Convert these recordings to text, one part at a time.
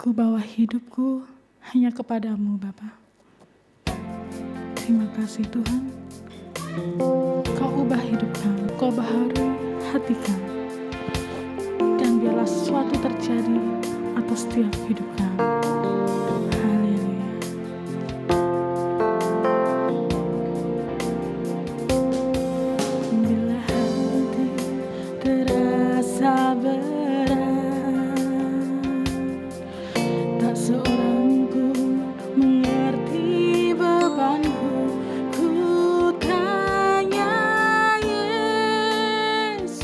Ku bawa hidupku hanya kepadamu, Bapa. Terima kasih Tuhan. Kau ubah hidup kami, Kau baharui hati kami. Dan biarlah sesuatu terjadi atas setiap hidup kami. Haleluya. Bila hati terasa berat, tak seorang pun mengerti bebanku. Ku tanya Yesus,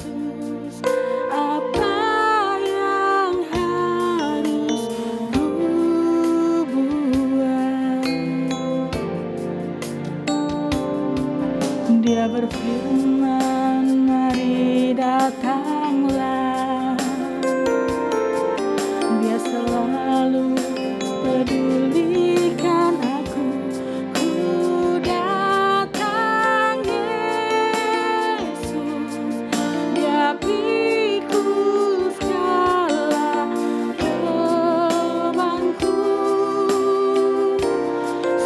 apa yang harus ku buat? Dia berfirman, mari datanglah. Dia selalu pedulikan aku. Ku datang Yesus, Dia pikul segala bebanku.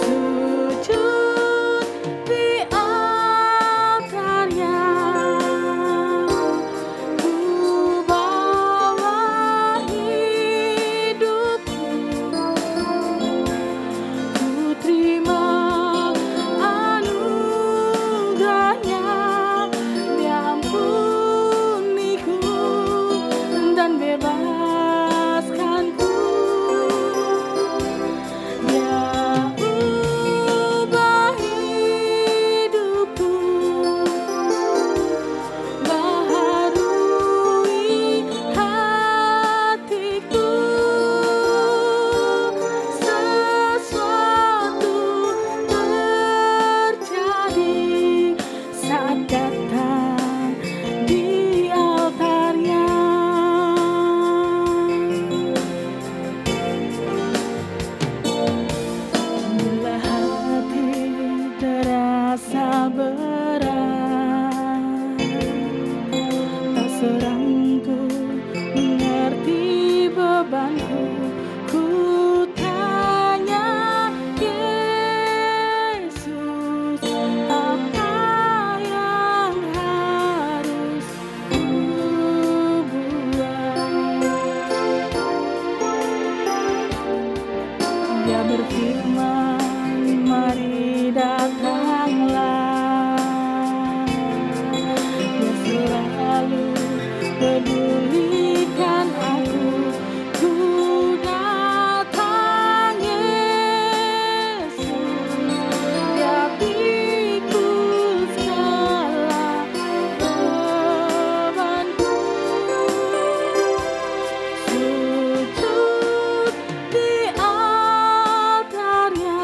Sujud di altarnya, ku bawa hidupku. Ku terima anugerahnya, Dia ampuniku dan bebaskanku. Dia ubah hidupku, baharui hatiku. Sesuatu terjadi saat datang di altarnya. Bila hati terasa berat, tak seorang pun mengerti bebanku. Ku tanya Yesus, apa yang harus ku buat? Dia berfirman, mari datanglah. Dia selalu pedulikan aku. Ku datang Yesus, Dia pikul segala bebanku. Sujud di altarnya,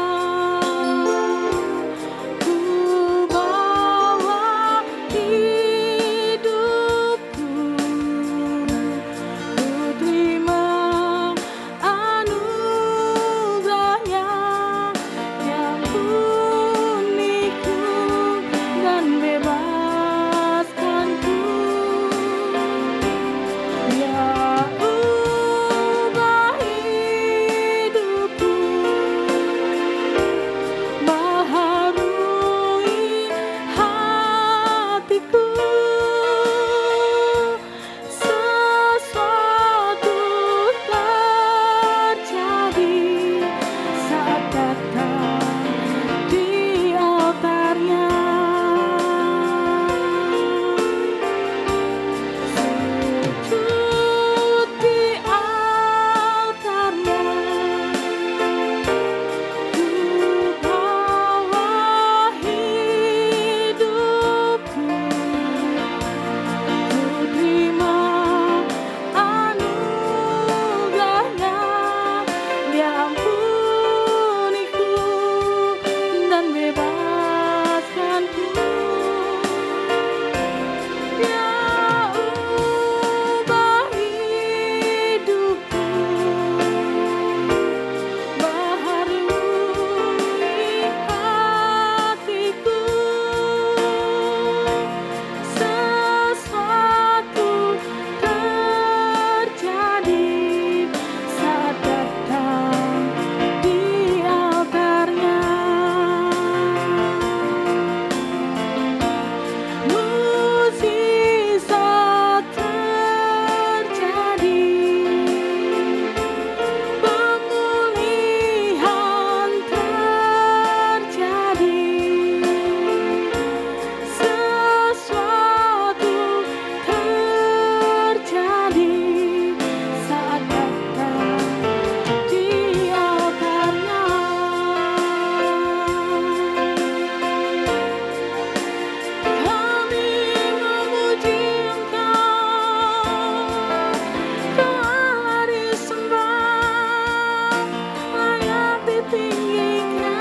tinggikan,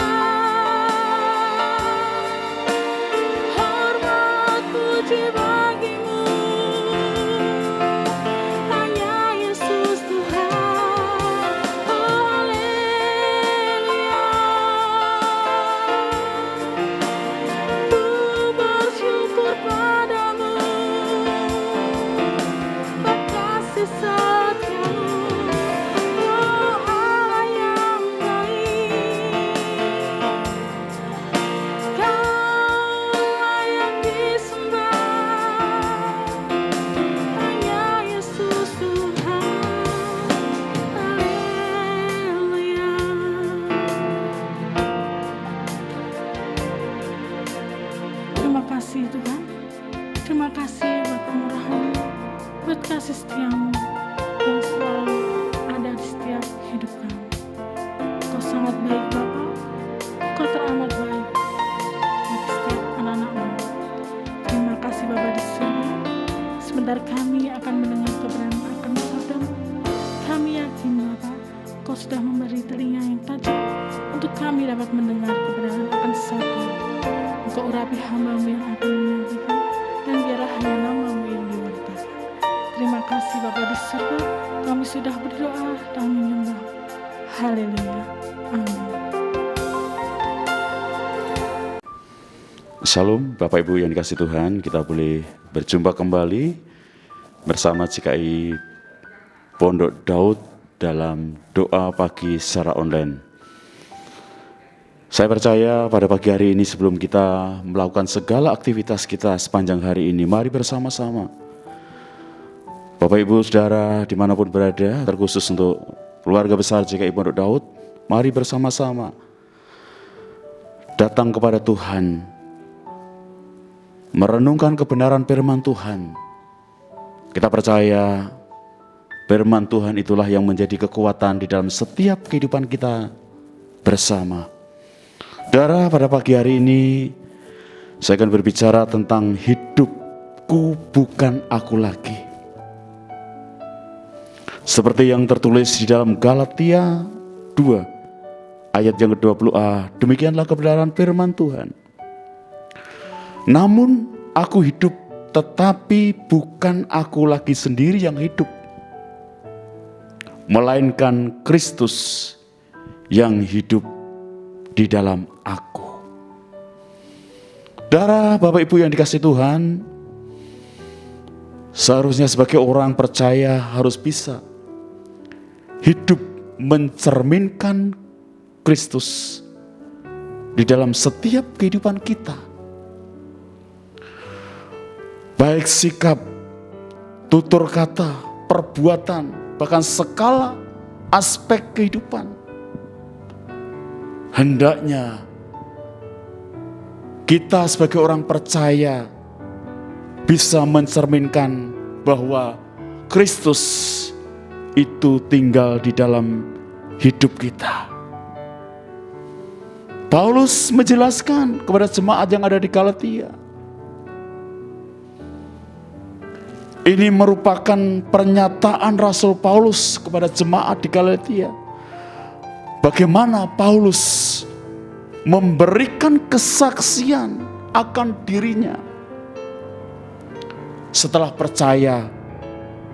hormat puji bagimu, hanya Yesus Tuhan. Haleluya. Ku bersyukur padamu, kasih setiamu, oh Allah yang baik. Kaulah yang disembah, hanya Yesus Tuhan. Haleluya. Terima kasih Tuhan, terima kasih buat kemurahan-Mu, buat kasih setiamu yang selalu ada di setiap hidup kami. Kau sangat baik Bapa, Kau teramat baik bagi setiap anak-anak-Mu. Terima kasih Bapa di surga. Sebentar kami akan mendengar kebenaran akan sabda-Mu. Kami yakin Bapa, Kau sudah memberi telinga yang tajam untuk kami dapat mendengar kebenaran akan sabda. Engkau urapi hamba-Mu yang akan menyampaikan, dan biarlah hanya nama-Mu yang diwartakan. Terima kasih Bapa di surga, kami sudah berdoa dan menyembah. Haleluya. Amin. Shalom Bapak Ibu yang dikasihi Tuhan, kita boleh berjumpa kembali bersama GKI Pondok Daud dalam doa pagi secara online. Saya percaya pada pagi hari ini sebelum kita melakukan segala aktivitas kita sepanjang hari ini, mari bersama-sama Bapak Ibu Saudara dimanapun berada, terkhusus untuk keluarga besar GKI Pondok Daud, mari bersama-sama datang kepada Tuhan, merenungkan kebenaran firman Tuhan. Kita percaya firman Tuhan itulah yang menjadi kekuatan di dalam setiap kehidupan kita bersama. Saudara, pada pagi hari ini saya akan berbicara tentang hidupku bukan aku lagi. Seperti yang tertulis di dalam Galatia 2 ayat yang ke-20a, demikianlah kebenaran firman Tuhan. Namun aku hidup, tetapi bukan aku lagi sendiri yang hidup, melainkan Kristus yang hidup di dalam aku. Saudara, Bapak Ibu yang dikasihi Tuhan, seharusnya sebagai orang percaya harus bisa hidup mencerminkan Kristus di dalam setiap kehidupan kita. Baik sikap, tutur kata, perbuatan, bahkan segala aspek kehidupan. Hendaknya kita sebagai orang percaya bisa mencerminkan bahwa Kristus itu tinggal di dalam hidup kita. Paulus menjelaskan kepada jemaat yang ada di Galatia. Ini merupakan pernyataan Rasul Paulus kepada jemaat di Galatia. Bagaimana Paulus memberikan kesaksian akan dirinya setelah percaya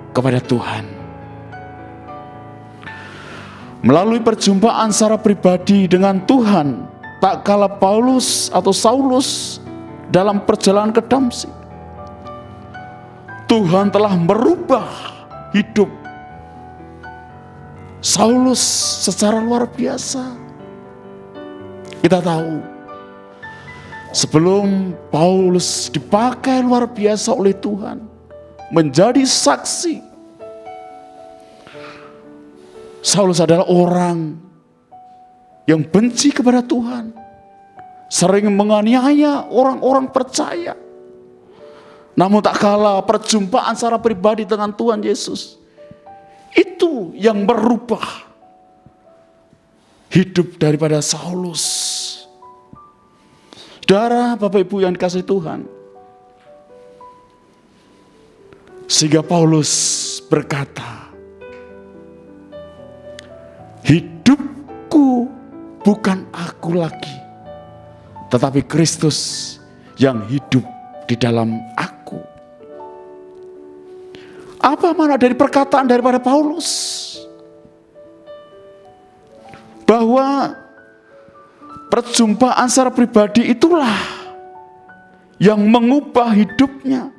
kepada Tuhan. Melalui perjumpaan secara pribadi dengan Tuhan, tak kala Paulus atau Saulus dalam perjalanan ke Damsyik, Tuhan telah merubah hidup Saulus secara luar biasa. Kita tahu, sebelum Paulus dipakai luar biasa oleh Tuhan menjadi saksi, Saulus adalah orang yang benci kepada Tuhan, sering menganiaya orang-orang percaya. Namun tak kalah perjumpaan secara pribadi dengan Tuhan Yesus, itu yang merubah hidup daripada Saulus. Saudara, Bapak Ibu yang dikasihi Tuhan, sehingga Paulus berkata, hidupku bukan aku lagi, tetapi Kristus yang hidup di dalam aku. Apa makna dari perkataan daripada Paulus? Bahwa perjumpaan secara pribadi itulah yang mengubah hidupnya.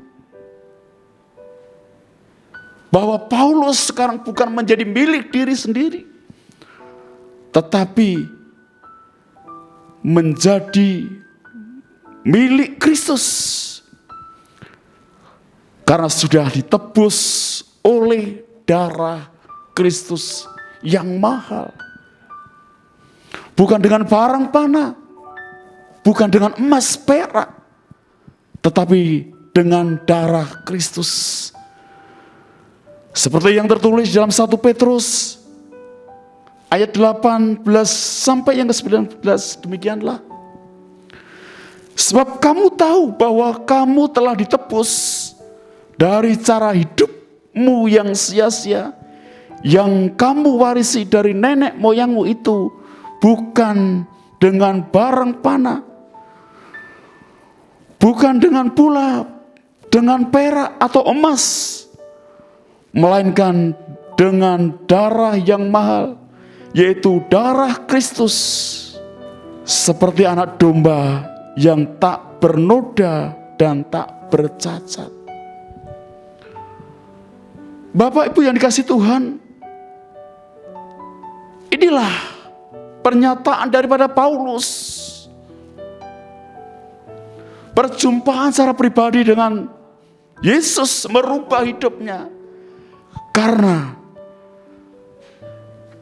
Bahwa Paulus sekarang bukan menjadi milik diri sendiri, tetapi menjadi milik Kristus. Karena sudah ditebus oleh darah Kristus yang mahal. Bukan dengan barang panah, bukan dengan emas perak, tetapi dengan darah Kristus. Seperti yang tertulis dalam 1 Petrus ayat 18 sampai yang ke-19, demikianlah. Sebab kamu tahu bahwa kamu telah ditebus dari cara hidupmu yang sia-sia, yang kamu warisi dari nenek moyangmu itu, bukan dengan barang panah, bukan dengan pula dengan perak atau emas, melainkan dengan darah yang mahal, yaitu darah Kristus, seperti anak domba yang tak bernoda dan tak bercacat. Bapak Ibu yang dikasihi Tuhan, inilah pernyataan daripada Paulus. Perjumpaan secara pribadi dengan Yesus merubah hidupnya. Karena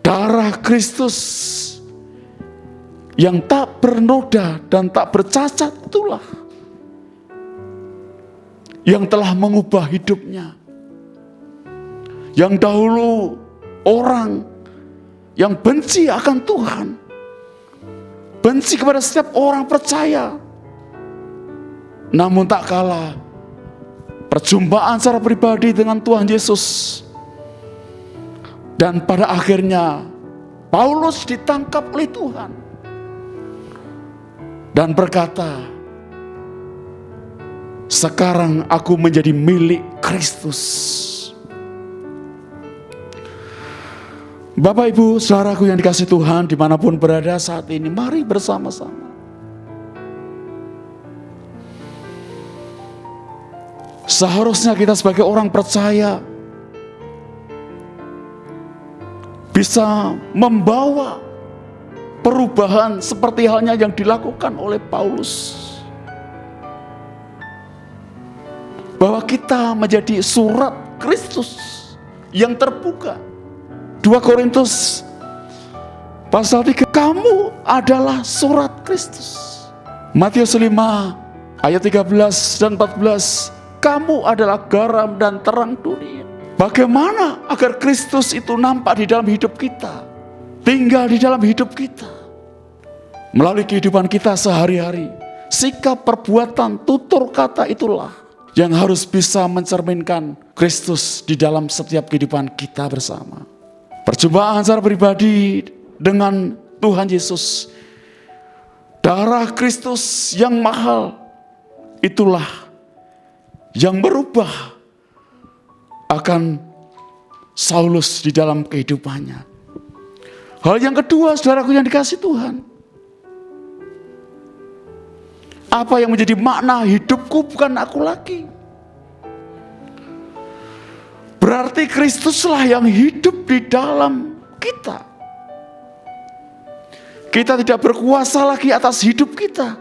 darah Kristus yang tak bernoda dan tak bercacat itulah yang telah mengubah hidupnya. Yang dahulu orang yang benci akan Tuhan, benci kepada setiap orang percaya, namun tak kalah perjumpaan secara pribadi dengan Tuhan Yesus, dan pada akhirnya Paulus ditangkap oleh Tuhan dan berkata, sekarang aku menjadi milik Kristus. Bapak Ibu saudaraku yang dikasihi Tuhan dimanapun berada saat ini, mari bersama-sama seharusnya kita sebagai orang percaya bisa membawa perubahan seperti halnya yang dilakukan oleh Paulus. Bahwa kita menjadi surat Kristus yang terbuka. 2 Korintus pasal 3, kamu adalah surat Kristus. Matius 5 ayat 13 dan 14, kamu adalah garam dan terang dunia. Bagaimana agar Kristus itu nampak di dalam hidup kita, tinggal di dalam hidup kita, melalui kehidupan kita sehari-hari. Sikap, perbuatan, tutur kata itulah yang harus bisa mencerminkan Kristus di dalam setiap kehidupan kita bersama. Perjumpaan secara pribadi dengan Tuhan Yesus, darah Kristus yang mahal, itulah yang merubah akan Saulus di dalam kehidupannya. Hal yang kedua, saudaraku yang dikasihi Tuhan, apa yang menjadi makna hidupku bukan aku lagi. Berarti Kristuslah yang hidup di dalam kita. Kita tidak berkuasa lagi atas hidup kita,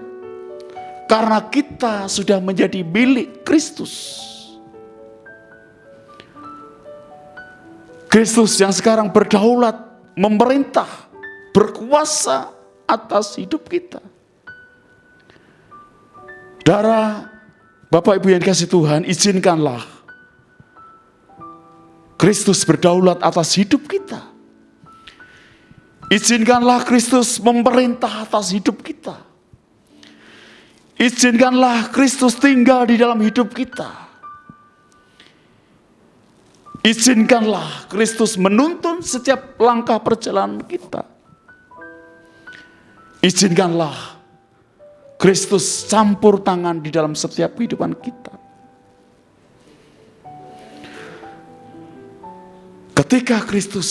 karena kita sudah menjadi milik Kristus. Kristus yang sekarang berdaulat, memerintah, berkuasa atas hidup kita. Saudara, Bapak Ibu yang dikasihi Tuhan, izinkanlah Kristus berdaulat atas hidup kita. Izinkanlah Kristus memerintah atas hidup kita. Izinkanlah Kristus tinggal di dalam hidup kita. Izinkanlah Kristus menuntun setiap langkah perjalanan kita. izinkanlah Kristus campur tangan di dalam setiap kehidupan kita. Ketika Kristus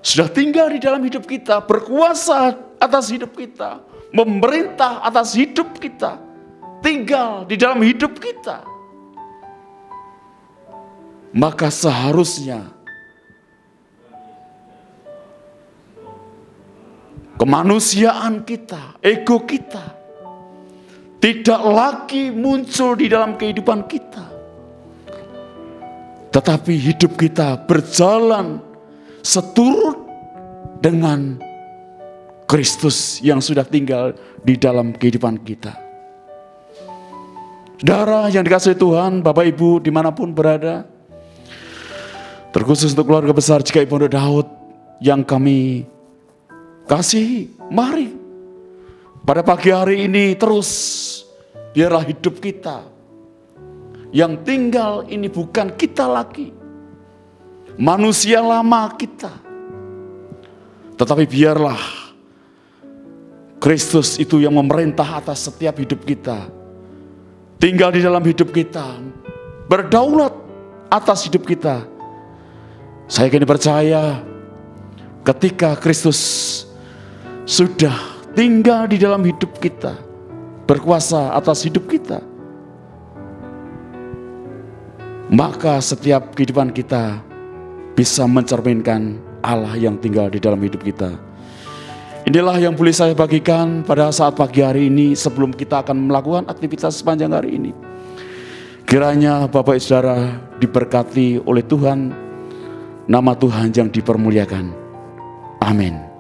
sudah tinggal di dalam hidup kita, berkuasa atas hidup kita, memerintah atas hidup kita, tinggal di dalam hidup kita, maka seharusnya kemanusiaan kita, ego kita tidak lagi muncul di dalam kehidupan kita, tetapi hidup kita berjalan seturut dengan Kristus yang sudah tinggal di dalam kehidupan kita. Saudara yang dikasihi Tuhan, Bapak Ibu dimanapun berada, terkhusus untuk keluarga besar GKI Pondok Daud yang kami kasihi, mari pada pagi hari ini terus biarlah hidup kita yang tinggal ini bukan kita lagi, manusia lama kita, tetapi biarlah Kristus itu yang memerintah atas setiap hidup kita, tinggal di dalam hidup kita, berdaulat atas hidup kita. Saya kini percaya ketika Kristus sudah tinggal di dalam hidup kita, berkuasa atas hidup kita, maka setiap kehidupan kita bisa mencerminkan Allah yang tinggal di dalam hidup kita. Inilah yang boleh saya bagikan pada saat pagi hari ini sebelum kita akan melakukan aktivitas sepanjang hari ini. Kiranya Bapak Saudara diberkati oleh Tuhan, nama Tuhan yang dipermuliakan. Amin.